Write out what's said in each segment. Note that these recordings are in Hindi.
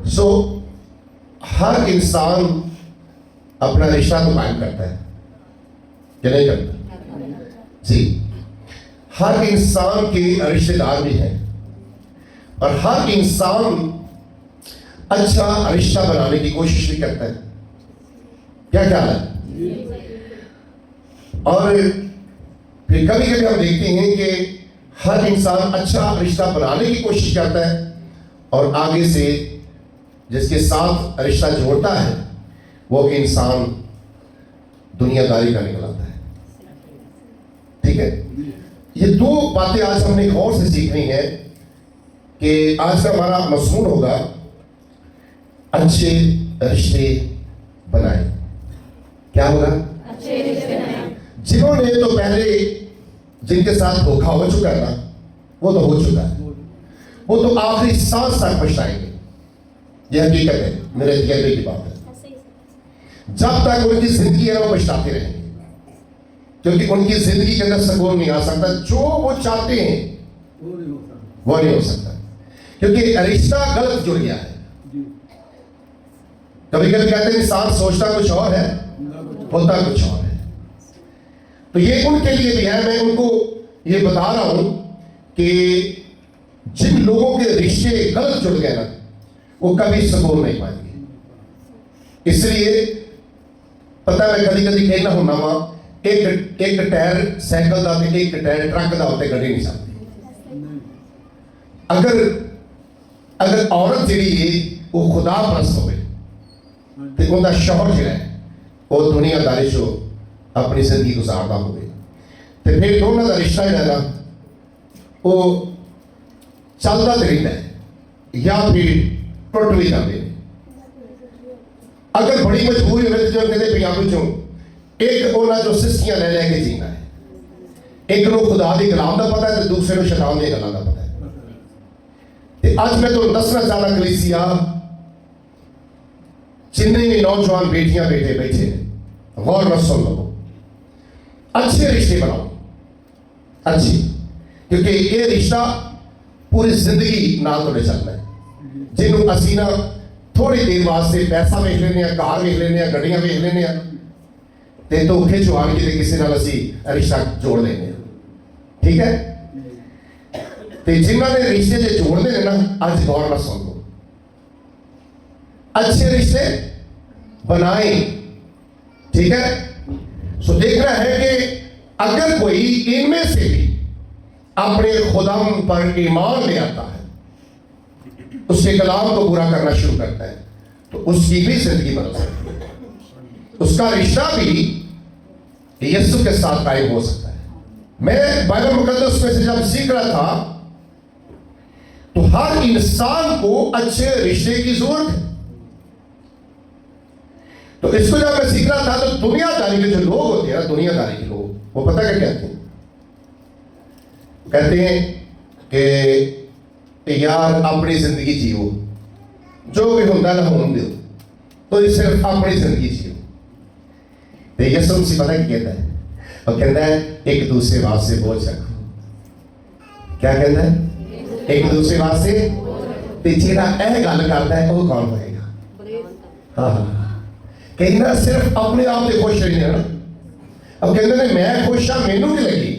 सो हर इंसान अपना रिश्ता तो कायम करता है कि नहीं करता जी। हर इंसान के रिश्तेदार भी हैं और हर इंसान अच्छा रिश्ता बनाने की कोशिश भी करता है। क्या ख्याल है? और फिर कभी कभी हम देखते हैं कि हर इंसान अच्छा रिश्ता बनाने की कोशिश करता है और आगे से जिसके साथ रिश्ता जोड़ता है वो इंसान दुनियादारी का निकल आता है। ठीक है, ये दो बातें आज हमने गौर से सीखनी है कि आज का हमारा मज़मून होगा अच्छे रिश्ते बनाए। क्या होगा? अच्छे रिश्ते बनाए। जिन्होंने तो पहले जिनके साथ धोखा हो चुका है ना, वो तो हो चुका है, वो तो आखिरी सांस तक पछताएंगे। यह हकीकत है, मेरे तजर्बे की बात है। जब तक उनकी जिंदगी है वो पछताते रहेंगे, क्योंकि उनकी जिंदगी के अंदर सुकून नहीं आ सकता। जो वो चाहते हैं वो नहीं हो सकता, क्योंकि रिश्ता गलत जुड़ गया है। कभी कभी कहते हैं इंसान सोचता कुछ और है, होता कुछ और है। तो ये उनके लिए भी है। मैं उनको ये बता रहा हूं कि जिन लोगों के रिश्ते गलत जुड़ गए ना, वो कभी सुकून नहीं पाएंगे। इसलिए पता मैं कभी कभी कहना हूं ना, एक टायर साइकिल का एक टायर ट्रक का होते गड्डी नहीं सकती। अगर औरत जी वो खुदा परस्त हो तो उनका शौहर जो है वो दुनियादारी से अपनी जिंदगी गुजारता हो तो फिर दोनों का रिश्ता जो है ना वो चलता तो रहता है या फिर टुट भी जाते हैं। अगर बड़ी मजबूरी हो जो कहते पंजाबी चो एक उन्हें जो सिस्टियां ले लेके जीना है, एक को खुदा की कलाम का पता है तो दूसरे को शैतान की गल्लां का पता है। आज मैं तो दसना चाहना कलीसिया जिन्ने भी नौजवान बेटियां बेटे बैठे गौर न सुन लो, अच्छे रिश्ते बनाओ, अच्छे, क्योंकि ये रिश्ता पूरी जिंदगी ना तोड़े चलना है। जिन्होंने असी ना थोड़ी देर वास्ते पैसा वेख लेने, कार वेख लेने, गड्डियां वेख लेने ते धोखे चुहान के किसी नाल असी रिश्ता जोड़ लेने। ठीक है, ते जिन्होंने रिश्ते जे जोड़ने ने ना अज गौर न सुन लो, अच्छे रिश्ते बनाए। ठीक है, सो देखना है कि अगर कोई इनमें से भी अपने खुदाम पर ईमान ले आता है, उसके कलाम को पूरा करना शुरू करता है, तो उसकी भी जिंदगी बदल सकती है, उसका रिश्ता भी यीशु के साथ कायम हो सकता है। मैं बाइबल मुकद्दस में से जब सीख रहा था तो हर इंसान को अच्छे रिश्ते की जरूरत है। तो इसको जब मैं सीख रहा था तो दुनियादारी के जो लोग होते हैं ना, दुनियादारी के लोग, वो पता क्या कहते हैं? कहते हैं कि यार अपनी जिंदगी जियो, जो भी होता ना होने दो, तो सिर्फ अपनी जिंदगी जियो। तो यीशु मसीह पता क्या कहता है? और कहता है एक दूसरे वास्ते बोझ रखो। क्या कहता है? एक दूसरे वास्ते। जेड़ा यह गल करता है वो कौन होएगा? हाँ, कहना सिर्फ अपने आप से खुश रहना ना। अब कहते हैं मैं खुश हाँ, मैनू नहीं लगी,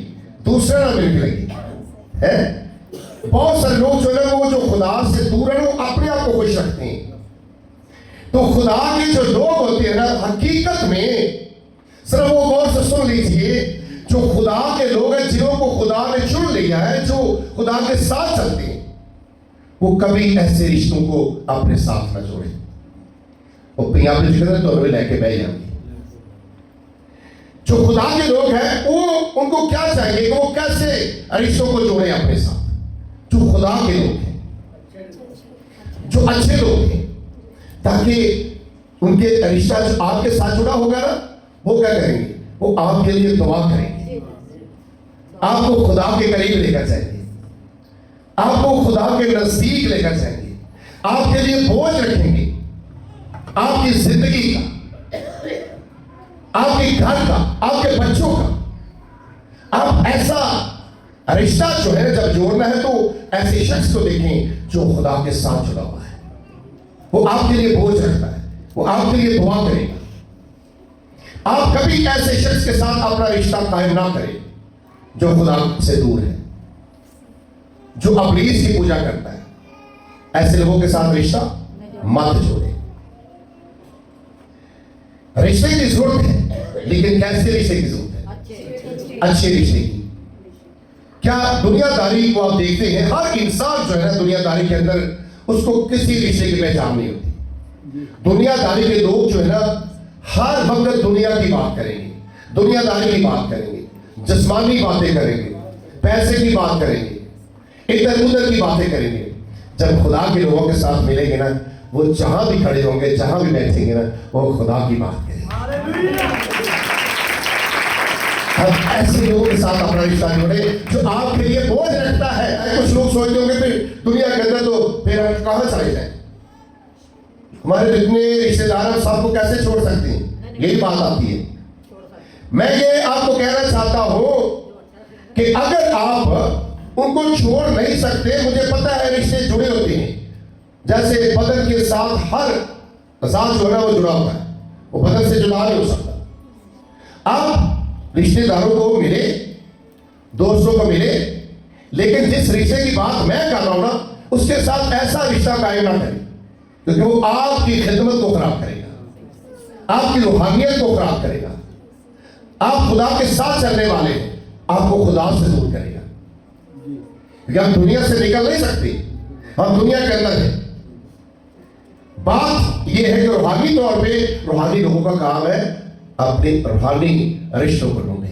दूसरे ना मेरी लगी है। बहुत सारे लोग जो है वो जो खुदा से दूर है वो अपने आप को खुश रखते हैं। तो खुदा के जो लोग होते हैं ना, हकीकत में सिर्फ वो गौर से सुन लीजिए, जो खुदा के लोग हैं जिन्हों को खुदा ने चुन लिया है, जो खुदा के साथ चलते हैं, वो कभी ऐसे रिश्तों को अपने साथ न जोड़े। वो पंजाबी जी कहते तो लेके बह जाएंगे। जो खुदा के लोग हैं वो उनको क्या चाहिए, वो कैसे रिश्तों को जोड़े अपने साथ? जो खुदा के लोग हैं, जो अच्छे लोग हैं, ताकि उनके रिश्ता जो आपके साथ जुड़ा होगा ना, वो क्या करेंगे? वो आपके लिए दुआ करेंगे, आपको खुदा के करीब लेकर जाएंगे, आपको खुदा के नजदीक लेकर जाएंगे, आपके लिए बोझ रखेंगे, आपकी जिंदगी का, आपके घर का, आपके बच्चों का। आप ऐसा रिश्ता जो है जब जोड़ना है तो ऐसे शख्स को देखें जो खुदा के साथ जुड़ा हुआ है। वो आपके लिए बोझ रखता है, वो आपके लिए दुआ करेगा। आप कभी ऐसे शख्स के साथ अपना रिश्ता कायम ना करें जो खुदा से दूर है, जो इब्लीस की पूजा करता है। ऐसे लोगों के साथ रिश्ता मत जोड़े। रिश्ते की जरूरत है, लेकिन कैसे रिश्ते की जरूरत है? अच्छे रिश्ते की। क्या दुनियादारी को आप देखते हैं, हर इंसान जो है ना दुनियादारी के अंदर उसको किसी रिश्ते की पहचान नहीं होती। दुनियादारी के लोग जो है ना हर वक्त दुनिया की बात करेंगे, दुनियादारी की बात करेंगे, जिस्मानी बातें करेंगे, पैसे की बात करेंगे, इधर उधर की बातें करेंगे। जब खुदा के लोगों के साथ मिलेंगे ना, वो जहां भी खड़े होंगे, जहां भी बैठेंगे ना, वो खुदा की बात करेंगे। अब ऐसे लोगों के साथ अपना रिश्ता जोड़े जो आपके लिए बोझ रखता है। कुछ लोग सोचते होंगे फिर दुनिया के अंदर तो फिर हम कहां चले जाए, हमारे जितने रिश्तेदार हैं सबको कैसे छोड़ सकते हैं? यही बात आती है। मैं ये आपको कहना चाहता हूं कि अगर आप उनको छोड़ नहीं सकते, मुझे पता है रिश्ते जुड़े होते हैं, जैसे बदन के साथ हर साथ जो है वो जुड़ा हुआ है, वो बदन से जुदा नहीं हो सकता। आप रिश्तेदारों को मिले, दोस्तों को मिले, लेकिन जिस रिश्ते की बात मैं कर रहा हूं ना, उसके साथ ऐसा रिश्ता कायम ना करें, क्योंकि वो आपकी खिदमत को खराब करेगा, आपकी रूहानियत को खराब करेगा। आप खुदा के साथ चलने वाले हैं, आपको खुदा से दूर करेगा। क्योंकि हम दुनिया से निकल नहीं सकते, हम दुनिया के अंदर हैं। बात यह है कि रूहानी तौर पे रूहानी लोगों का काम है अपने रूहानी रिश्तों को ढूंढे।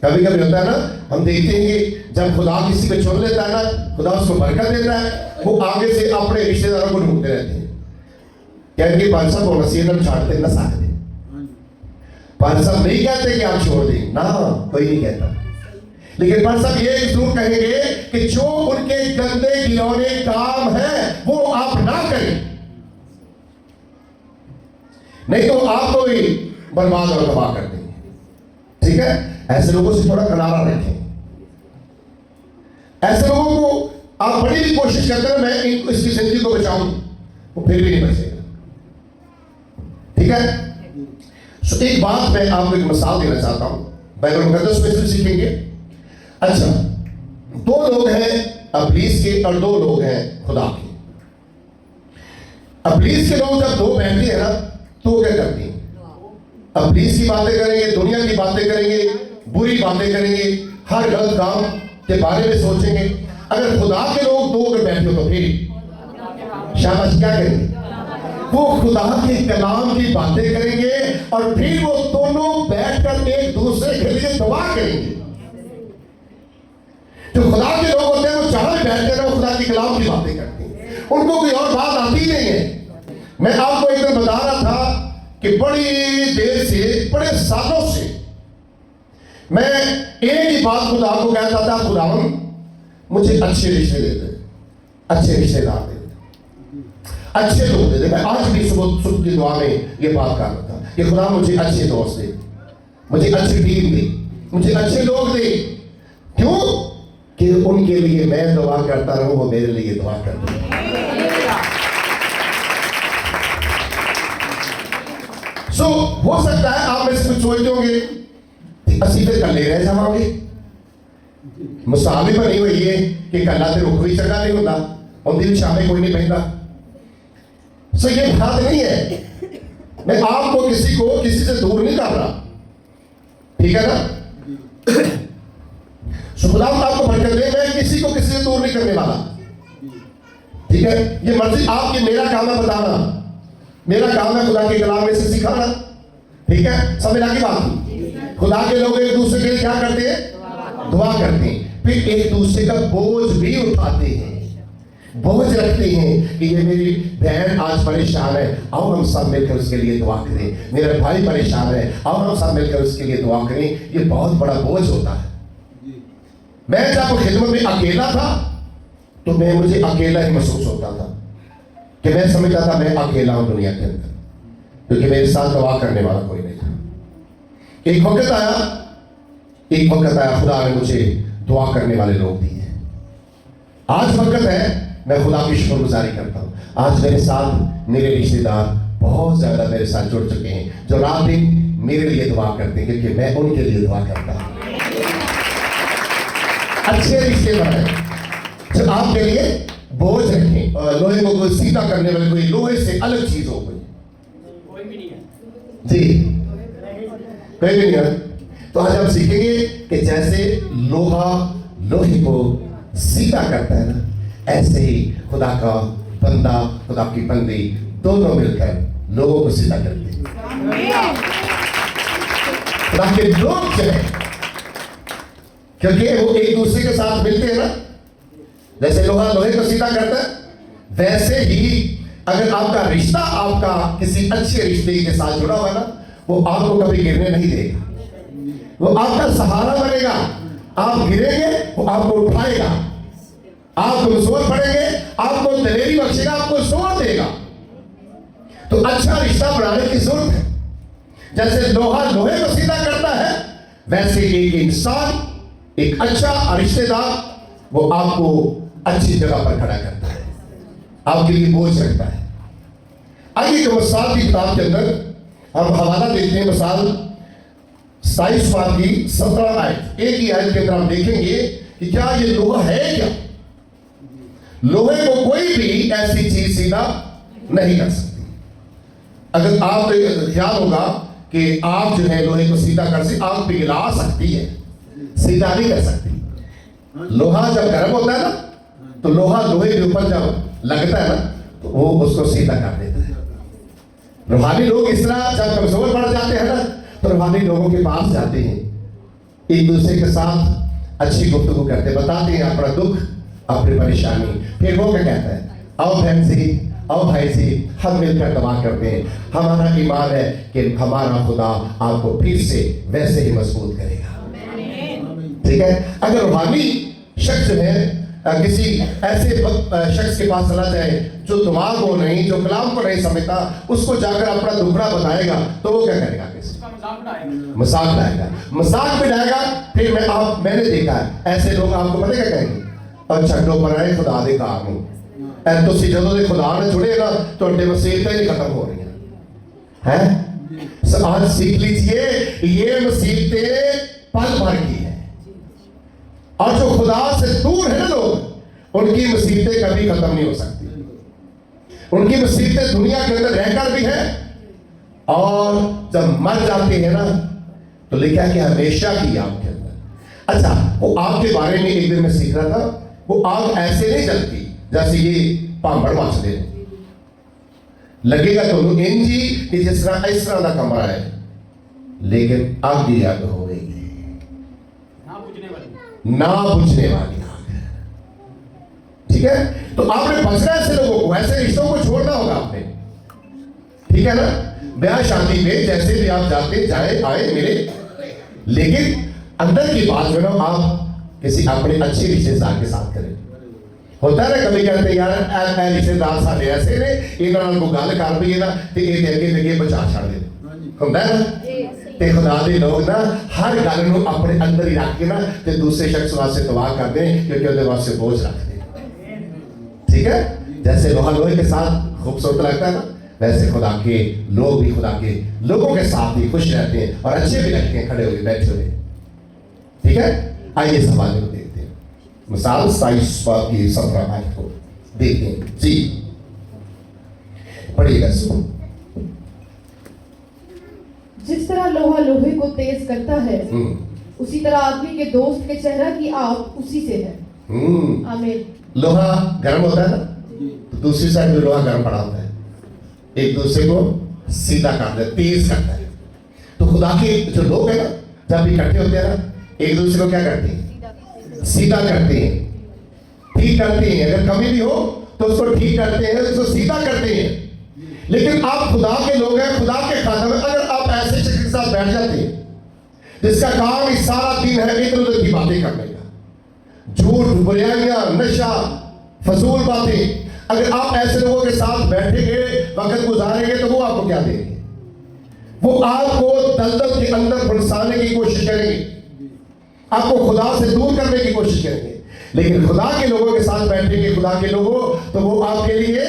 कभी कभी होता है ना, हम देखते हैं कि जब खुदा किसी को चुन लेता है ना, खुदा उसको बरकत देता है, वो आगे से अपने रिश्तेदारों को ढूंढते रहते हैं। कहेंगे पांच साहब को नसीहत छाड़ते न सकते, पांच साहब नहीं कहते कि आप छोड़ दें ना, कोई नहीं कहता, लेकिन पांच साहब ये जरूर कहेंगे कि जो उनके गंदे गिलौने काम है वो आप ना करें, नहीं तो आपको ही बर्बाद और तबाह कर देंगे। ठीक है, ऐसे लोगों से थोड़ा किनारा रखें। ऐसे लोगों को आप बड़ी भी कोशिश करते हैं मैं इसकी जिंदगी को बचाऊं, वो फिर भी नहीं बचेगा। ठीक है, तो एक बात मैं आपको एक मिसाल देना चाहता हूं, बाइबल मुकद्दस में से सीखेंगे। अच्छा, दो लोग हैं इब्लीस के और दो लोग हैं खुदा के। इब्लीस के लोग जब दो बैठते हैं ना, तो क्या करते हैं? इब्लीस की बातें करेंगे, दुनिया की बातें करेंगे, बुरी बातें करेंगे, हर गलत काम के बारे में सोचेंगे। अगर खुदा के लोग दो अगर बैठे हो तो फिर शाबाश क्या करेंगे? वो खुदा के कलाम की बातें करेंगे और फिर वो दोनों बैठकर एक दूसरे के लिए दुआ करेंगे। जो खुदा के लोग होते हैं वो जहां भी बैठते हैं वो खुदा के कलाम की बातें करते हैं, उनको कोई और बात आती नहीं है। मैं आपको एक दिन बता रहा था कि बड़ी देर से, बड़े सालों से मैं एक ही बात खुदा को कहता था, खुदावन मुझे अच्छे रिश्ते दे दे, अच्छे रिश्तेदार दे दे, अच्छे लोग दे दे। मैं आज भी सुबह की दुआ में ये बात कर रहा था कि खुदा मुझे अच्छे दोस्त दे, मुझे अच्छी टीम दे, मुझे अच्छे लोग दे। क्यों? कि उनके लिए मैं दुआ करता रहूं, वो मेरे लिए दुआ करते हैं। सो हो सकता है आप में से कुछ सोचते होंगे असि फिर कले रह जावांगे। मुसावी बनी हुई है कि कला ते रुख भी चंगा नहीं होता, उनकी भी छावे कोई नहीं पहनता। सो ये बात नहीं है, मैं आपको किसी से दूर नहीं कर रहा, ठीक है ना? खुदा आपको बरकत दे, मैं किसी को किसी से दूर नहीं करने वाला, ठीक है? ये मर्जी आपकी, मेरा काम है बताना, मेरा काम है खुदा के कलाम में से सिखाना, ठीक है? सब मिला की बात। खुदा के लोग एक दूसरे के लिए क्या करते हैं? दुआ करते हैं, फिर एक दूसरे का बोझ भी उठाते हैं, बोझ रखते हैं कि ये मेरी बहन आज परेशान है, आओ हम सब मिलकर उसके लिए दुआ करें। मेरा भाई परेशान है, आओ हम सब मिलकर उसके लिए दुआ करें। ये बहुत बड़ा बोझ होता है। मैं जब खिदमत में अकेला था तो मुझे अकेला ही महसूस होता था कि मैं समझता था मैं अकेला हूं दुनिया के अंदर, क्योंकि मेरे साथ दुआ करने वाला कोई नहीं था। एक वक्त आया खुदा ने मुझे दुआ करने वाले लोग दिए। आज वक्त है मैं खुदा की शुक्रगुजारी करता हूं। आज मेरे साथ मेरे रिश्तेदार बहुत ज्यादा मेरे साथ जुड़ चुके हैं, जो रात दिन मेरे लिए दुआ करते हैं, क्योंकि मैं उनके लिए दुआ करता हूं। अच्छे रिश्ते बनाए जो आपके लिए बोझ रखें, और लोहे को कोई सीधा करने वाले, कोई लोहे से अलग चीज हो, कोई भी नहीं है जी, कोई भी नहीं है। तो आज हम सीखेंगे कि जैसे लोहा लोहे को सीधा करता है ना, ऐसे ही खुदा का बंदा, खुदा की बंदी दोनों मिलकर लोगों को सीधा करते हैं। खुदा के लोग जो है, क्योंकि वो एक दूसरे के साथ मिलते हैं ना, जैसे लोहा लोहे को सीधा करता है, वैसे ही अगर आपका रिश्ता आपका किसी अच्छे रिश्ते के साथ जुड़ा हुआ ना, वो आपको कभी गिरने नहीं देगा, वो आपका सहारा बनेगा। आप गिरेंगे वो आपको उठाएगा, आप कमजोर पड़ेंगे आपको दलेरी बख्शेगा, आपको जोर देगा। तो अच्छा रिश्ता बनाने की जरूरत है। जैसे लोहा लोहे को सीधा करता है, वैसे एक इंसान, एक अच्छा रिश्तेदार, वो आपको अच्छी जगह पर खड़ा करता है, आपके लिए बोझ रखता है। आइए तो मिसाल की किताब के अंदर हम हवाला देखते हैं, मिसाल 27 बार की 17 आयत। एक ही आयत के अंदर हम देखेंगे कि क्या ये लोहा है क्या। लोहे को कोई भी ऐसी चीज सीधा नहीं कर सकती। अगर आप ख्याल होगा कि आप जो है लोहे को सीधा कर सकती, आग पिघला सकती है, सीधा नहीं कर सकती। लोहा जब गर्म होता है ना, तो लोहा लोहे के ऊपर जब लगता है ना, तो वो उसको सीधा कर देता है। रूहानी लोग इस तरह जब कमजोर पड़ जाते हैं ना, तो रूहानी लोगों के पास जाते हैं, एक दूसरे के साथ अच्छी गुफ्तगू करते, बताते हैं अपना दुख, अपनी परेशानी। फिर वो क्या कहता है, आओ बहन जी, आओ भाई जी, हम मिलकर दुआ करते हैं। हमारा ईमान है कि हमारा खुदा आपको फिर से वैसे ही मजबूत करेगा। ठीक है। अगर रूहानी शख्स है किसी ऐसे शख्स के पास चला जाए जो दिमाग को नहीं, जो कलाम को नहीं समझता, उसको जाकर अपना दुखड़ा बताएगा, तो वो क्या करेगा, मजाक उड़ाएगा, मजाक उड़ाएगा। फिर मैंने देखा है ऐसे लोग, आपको पता क्या कहेंगे, अच्छा छड्डो पर आए खुदा दे कार नूं, तुसीं जदों दे खुदा नाल जुड़े ना, तुहाडे मुसीबतां नहीं खत्म हो रही हैं। आज सीख लीजिए, ये मुसीबतें पल भर की है, और जो खुदा से दूर है ना लोग, उनकी मुसीबतें कभी खत्म नहीं हो सकती। उनकी मुसीबतें दुनिया के अंदर रहकर भी है, और जब मर जाते हैं ना, तो लिखा है कि हमेशा की आग के अंदर। अच्छा, वो आग के बारे में एक दिन मैं सीख रहा था, वो आग ऐसे नहीं जलती जैसे ये भांबड़ मचते लगेगा तो इंजी कि जिस तरह इस तरह का कमरा है, लेकिन आग की आग हो गई, ना बुझने वाली आग। ठीक है। तो आपने बचना ऐसे लोगों को, ऐसे रिश्तों को छोड़ना होगा आपने। ठीक है ना। ब्याह शादी में जैसे भी आप जाते जाए आए मिले, लेकिन अंदर की बात जो है आप किसी अपने अच्छे रिश्तेदार के साथ करें। होता है ना, कभी कहते यार रिश्तेदार साढ़े ऐसे ने, इन्होंने को गल कर भी ना, तो ये अगे अगे बचा छड़ दे, होता है ना। ते खुदा दे लोग ना हर गल नूं अपने अंदर ही रख के ना, ते दूसरे शख्स वास्ते दुआ करते हैं, क्योंकि उहदे वास्ते बोझ रखते हैं। ठीक है। जैसे लोहा लोहे के साथ खूबसूरत लगता है ना, वैसे खुदा के लोग भी खुदा के लोगों के साथ ही खुश रहते हैं और अच्छे भी लगते हैं, खड़े हुए बैठे हुए। ठीक है। आइए सवाल को देखते हैं। मिसाल 27 बार की 17 आयत को देखते हैं जी, पढ़िएगा। जिस तरह लोहा लोहे को तेज करता है, उसी तरह आदमी के दोस्त के चेहरा की आग उसी से है। आमीन। लोहा गर्म होता है ना, तो दूसरी साइड में लोहा गर्म पड़ा होता है, एक दूसरे को सीधा करता है, तेज करता है। तो खुदा के जो लोग हैं ना, जब इकट्ठे होते हैं ना, एक दूसरे को क्या करते हैं, सीधा करते हैं, ठीक करते हैं। अगर कमी भी हो तो उसको ठीक करते हैं, उसको सीधा करते हैं। लेकिन आप खुदा के लोग हैं, खुदा के खाते में अगर आप ऐसे शख्स के साथ बैठ जाते हैं जिसका काम इस सारा दिन है इधर उधर की बातें करने का, झूठ, बुराइयां, नशा, फजूल बातें, अगर आप ऐसे लोगों के साथ बैठेंगे, वक्त गुजारेंगे, तो वो आपको क्या देंगे, वो आपको दलदल के अंदर फंसाने की कोशिश करेंगे, आपको खुदा से दूर करने की कोशिश करेंगे। लेकिन खुदा के लोगों के साथ बैठेंगे, खुदा के लोगों, तो वो आपके लिए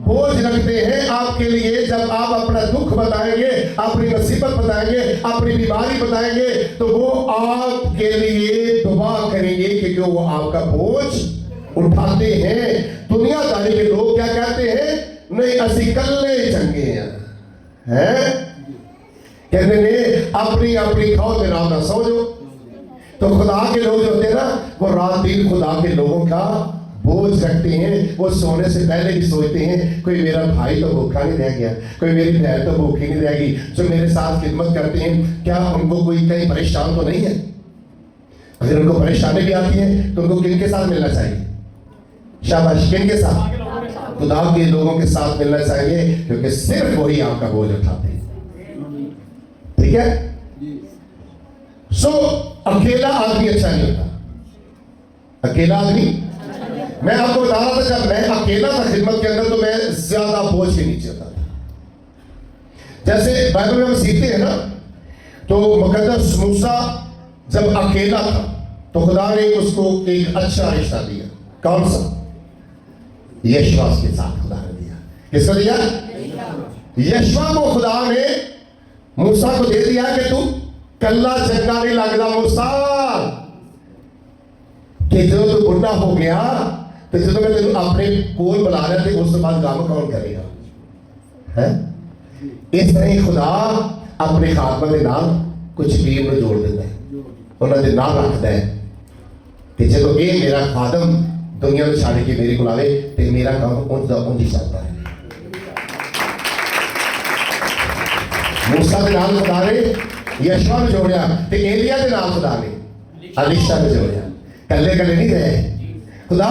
बोझ रखते हैं आपके लिए। जब आप अपना दुख बताएंगे, अपनी मुसीबत बताएंगे, अपनी बीमारी बताएंगे, तो वो आपके लिए दुआ करेंगे क्योंकि वो आपका बोझ उठाते हैं। दुनियादारी के लोग क्या कहते हैं? नहीं असी कल्ले चंगे हैं, कहते ने अपनी अपनी खाओ ते रात ना सो जाओ। तो खुदा के लोग जो होते हैं ना, वो रात दिन खुदा के लोगों का बोझ रखते हैं। वो सोने से पहले भी सोचते हैं कोई मेरा भाई तो भूखा नहीं रह गया, कोई मेरी बहन तो भूखी नहीं रहेगी। जो मेरे साथ खिदमत करते हैं, क्या उनको कोई कहीं परेशान तो नहीं है? अगर उनको परेशानी भी आती है तो उनको किनके साथ मिलना चाहिए? शाबाश, किनके साथ? खुदा के लोगों के साथ मिलना चाहिए, क्योंकि सिर्फ वही आपका बोझ उठाते हैं। ठीक है? सो अकेला आदमी अच्छा नहीं होता। अकेला आदमी, मैं आपको बता रहा था जब मैं अकेला था खिदमत के अंदर तो मैं ज्यादा बोझ के नीचे होता था। जैसे बाइबल में हम सीखते हैं ना, तो मुकद्दस मूसा जब अकेला था तो खुदा ने उसको एक अच्छा रिश्ता दिया। कौन सा? यशवा के साथ खुदा ने दिया। किसको दिया? यशवा को खुदा ने मूसा को दे दिया कि तू कल्ला चंगा नहीं लगता मूसा, कि जो तू बुढ़ा हो गया तो जो मैं तेन अपने कोल बुला रहा थे उस बाद काम कौन करेगा? है इस तरह ही खुदा अपने खातमा के नाल कुछ टीम में जोड़ देता है, उन्होंने नाम रखता है कि जो ये मेरा खादम दुनिया में छाड़ के मेरे को आवे तो मेरा काम उनका उनकी चलता है। मूसा के नाम खुदा ने यशवा में जोड़िया, तो एलिया के नाम खुदा ने अलीशा में जोड़िया। कल्ले कल्ले नहीं रहे। खुदा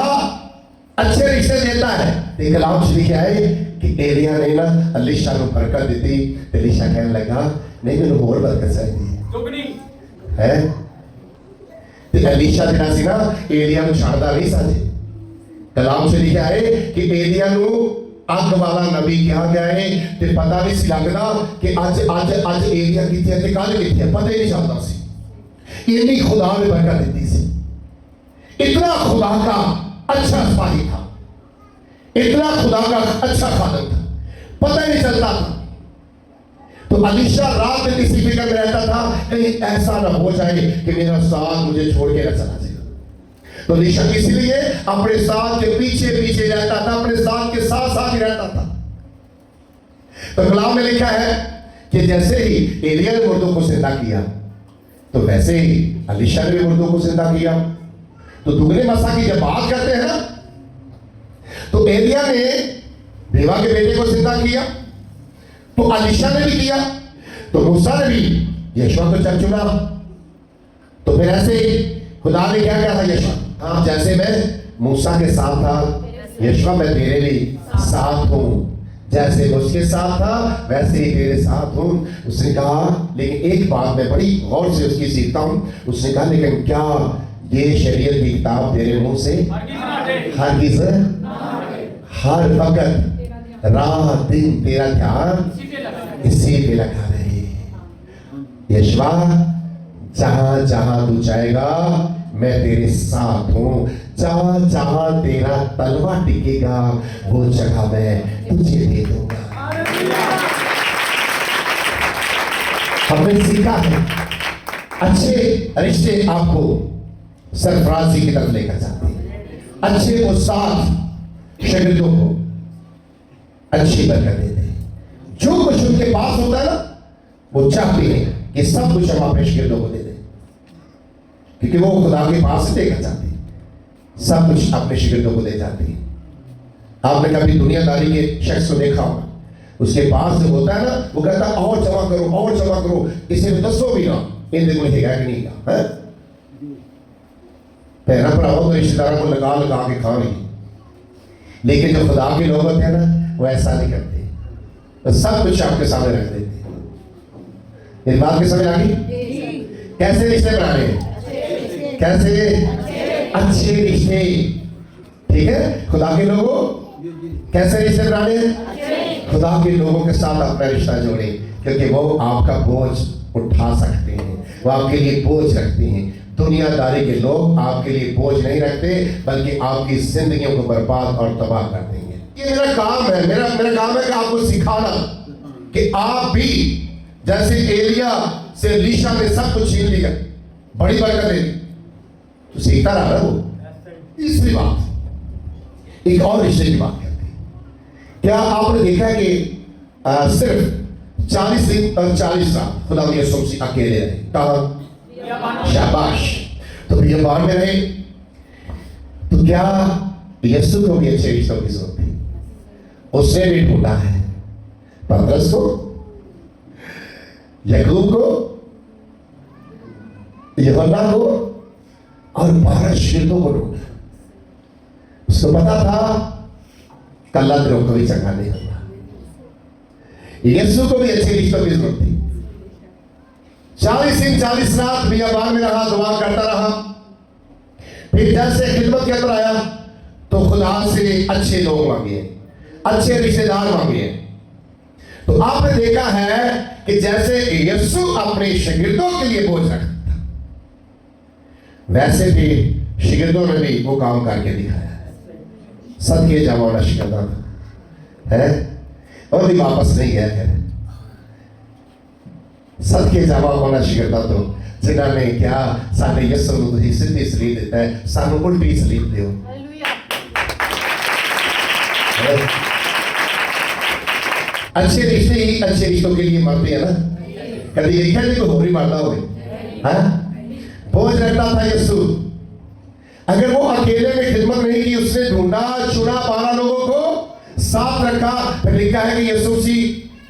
अच्छे रिश्ते देता है। तो कलाम शरीफ क्या है कि एलिया ने ना अलीशा को बरकत दी, तो अलीशा कहने लगा नहीं मैंने होर बरकत चाहिए है। तो अलीशा जिहड़ा सी ना एलिया को छाड़दा नहीं साजे। कलाम शरीफ क्या है कि एलिया को अग वाला नबी कहा गया है, तो पता नहीं सी लगता कि अज अज अज एलिया किथे है ते कल किथे है, पता ही नहीं चलता सी। इतनी खुदा ने बरकत दी सी। इतना खुदा का अच्छा सिपाही था, इतना खुदा का अच्छा खादम था, पता ही नहीं चलता था। तो अलीशा रात में किसी फिक्र में रहता था कहीं ऐसा ना हो जाए कि मेरा साथ मुझे छोड़ के न चला जाए। तो अलीशा इसीलिए अपने साथ के पीछे पीछे रहता था, अपने साथ के साथ साथ ही रहता था। तो कलाम में लिखा है कि जैसे ही एलिया ने मुर्दों को जिंदा किया तो वैसे ही अलीशा ने भी मुर्दों को जिंदा किया। तो दुगने मसा की जब बात करते हैं ना, तो एलिया ने देवा के बेटे को जिंदा किया, तो अलीशा ने भी किया, तो मूसा ने भी यशवा को चल चुना। तो फिर ऐसे ही खुदा ने क्या कहा था यशवा, हाँ जैसे मैं मूसा के साथ था यशवा मैं तेरे भी साथ हूं, जैसे मैं उसके साथ था वैसे ही तेरे साथ हूं। उसने कहा लेकिन एक बात मैं बड़ी गौर से उसकी सीखता हूं। उसने कहा लेकिन क्या ये शरीयत की किताब तेरे मुंह से हरगिज़ हर वक्त रात दिन तेरा ध्यान इसी पे लगा रहे। यशवा जहां जहां तू जाएगा मैं तेरे साथ हूं, जहां जहां तेरा तलवा टिकेगा वो जगह मैं तुझे दे दूंगा। हमने सीखा है अच्छे रिश्ते आपको सरफराजी की तरफ लेकर जाते हैं। अच्छे उस्ताद शागिर्दों को अच्छी बरकत देते हैं। जो कुछ उनके पास होता है ना वो चाहते हैं कि सब कुछ हम अपने शागिर्दों को दे दें, क्योंकि वो खुदा के पास से देकर जाते हैं, सब कुछ अपने शागिर्दों को दे जाते हैं। आपने कभी दुनियादारी के शख्स को देखा होगा, उसके पास जो होता है ना वो कहता है और जमा करो और जमा करो, इसे दसो भी ना इन दिनों है कि नहीं का है। पहना पड़ाओ तो रिश्तेदारों को लगा लगा के खाएंगे, लेकिन जो खुदा के लोग होते हैं ना वो ऐसा नहीं करते, तो सब कुछ आपके सामने रख देते हैं। इस बात की समझ आ गई? कैसे रिश्ते बनाने हैं? कैसे? अच्छे रिश्ते। ठीक है, खुदा के लोगों कैसे रिश्ते बनाने हैं? खुदा के लोगों के साथ अपना रिश्ता जोड़े, क्योंकि वो आपका बोझ उठा सकते हैं, वो आपके लिए बोझ रखते हैं। दुनियादारी के लोग आपके लिए बोझ नहीं रखते, बल्कि आपकी जिंदगियों को बर्बाद और तबाह कर देंगे। ये मेरा काम है, मेरा काम है कि आपको सिखाना कि आप भी जैसे एलिया से एलीशा ने सब कुछ छीन लिया, बड़ी बरकत है, तो सीखता रहा वो। तीसरी बात, एक और रिश्ते की बात करते हैं। क्या आपने देखा कि सिर्फ 40 दिन और 40 रात खुदा यीशु मसीह अकेले रहे? कहा? शाबाश। तो बियाबान में रहे, तो क्या यीशु को भी अच्छे रिश्तों की जरूरत थी? उसने भी ढूंढा है पतरस को, याकूब को, यूहन्ना को और 12 शिष्यों को ढूंढा। उसको पता था कल्ला तेरे को भी चंगा नहीं होगा। यीशु को भी अच्छे रिश्तों की जरूरत थी। 40 दिन 40 रात बियाबान में रहा, दुआ करता रहा। फिर जैसे खिदमत के अंदर आया तो खुदा से अच्छे लोग मांगे, अच्छे रिश्तेदार मांगे। तो आपने देखा है कि जैसे यीशु अपने शागिर्दों के लिए बोझ रखता था, वैसे भी शागिर्दों ने भी वो काम करके दिखाया है। सदके जमाना शिकंदा है और भी वापस नहीं गया है। सदके जमा होना शिकंदा तो जिन्होंने क्या साने यीशु को ही सीधी सलीब देता है, सानू उल्टी सलीब दियो। अच्छे रिश्ते ही अच्छे रिश्तों के लिए मरते हैं ना। कभी देखा नहीं तो होरी मरता हो, बोझ रखता था यीशु। अगर वो अकेले में खिदमत नहीं की, उसने ढूंढा, चुना, 12 लोगों को साथ रखा। फिर लिखा है कि यीशु मसीह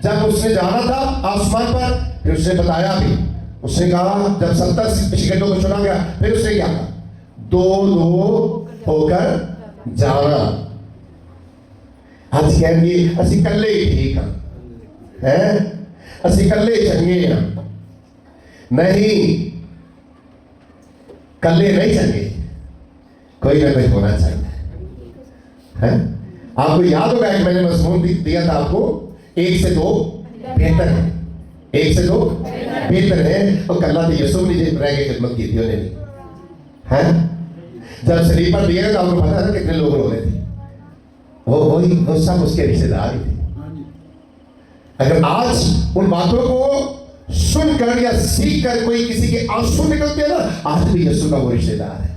जब उसने जाना था आसमान पर, फिर उसने बताया भी, उसने कहा जब 70 शिष्यों को चुना गया, फिर उसने क्या कहा? 2-2 होकर जाना। आज कहेंगे असि कल्ले ही ठीक है, असि कल्ले चंगे हैं। नहीं, कल्ले नहीं चंगे, कोई ना कोई होना चाहिए है। आपको याद होगा कि मैंने मजमून दिया था आपको, 1 से 2 बेहतर है, 1 से 2 बेहतर है। और कल्ला तो यीशु ने रह के खिदमत की थी उन्हें भी, है। जब सलीब पर दिया तो आपको पता था कितने लोग रो रहे थे, वो सब उसके रिश्तेदार ही थे। अगर आज उन बातों को सुनकर या सीख कर कोई किसी के आंसू निकलते हैं ना, आज भी यीशु का वो रिश्तेदार है।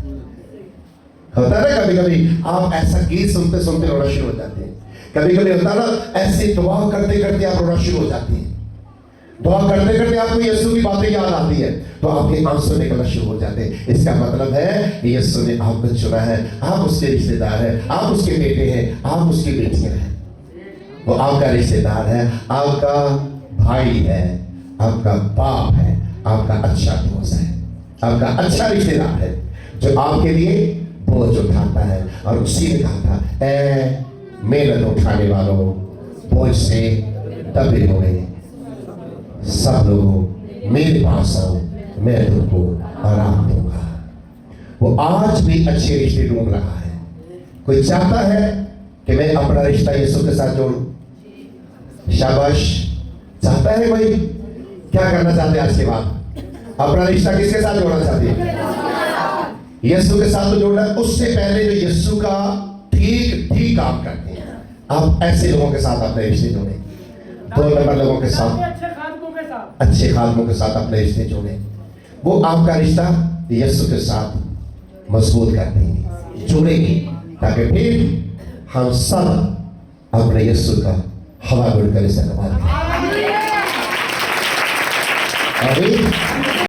होता है ना कभी कभी आप ऐसा गीत सुनते सुनते रोना शुरू हो जाते हैं। कभी कभी होता है ना ऐसे दुआ करते करते आप रोना शुरू हो जाती हैं। दुआ करते करते आपको यीशु की बातें याद आती है तो आपके आंसू निकलना शुरू हो जाते हैं। इसका मतलब है कि यीशु ने आपको चुना है, आप उसके रिश्तेदार हैं, आप उसके बेटे हैं, आप उसकी बेटियां हैं। वो आपका रिश्तेदार है, आपका भाई है, आपका बाप है, आपका अच्छा दोस्त है, आपका अच्छा रिश्तेदार है, जो आपके लिए बोझ उठाता है। और उसी ने कहा था, ए मेहनत उठाने वालों, बोझ से दबे हुए सब लोगों मेरे पास आओ, मैं तुमको आराम दूंगा। वो आज भी अच्छे रिश्ते ढूंढ रहा है। कोई चाहता है कि मैं अपना रिश्ता यीशु के साथ जोड़ूं? शाबाश। चाहता है भाई? क्या करना चाहते हैं आज के बाद? अपना रिश्ता किसके साथ जोड़ना चाहते हैं? यीशु के साथ तो जोड़ना। उससे पहले जो यीशु का ठीक काम करते हैं, आप ऐसे लोगों के साथ अपने रिश्ते जोड़ें। 2 नंबर लोगों के साथ, अच्छे खादमों के साथ अपने रिश्ते जोड़ें। वो आपका रिश्ता यीशु के साथ मजबूत कर देंगे, जोड़ेंगे, ताकि फिर हम सब अपने यीशु का हवा गुड़ कर इसे कमा दें।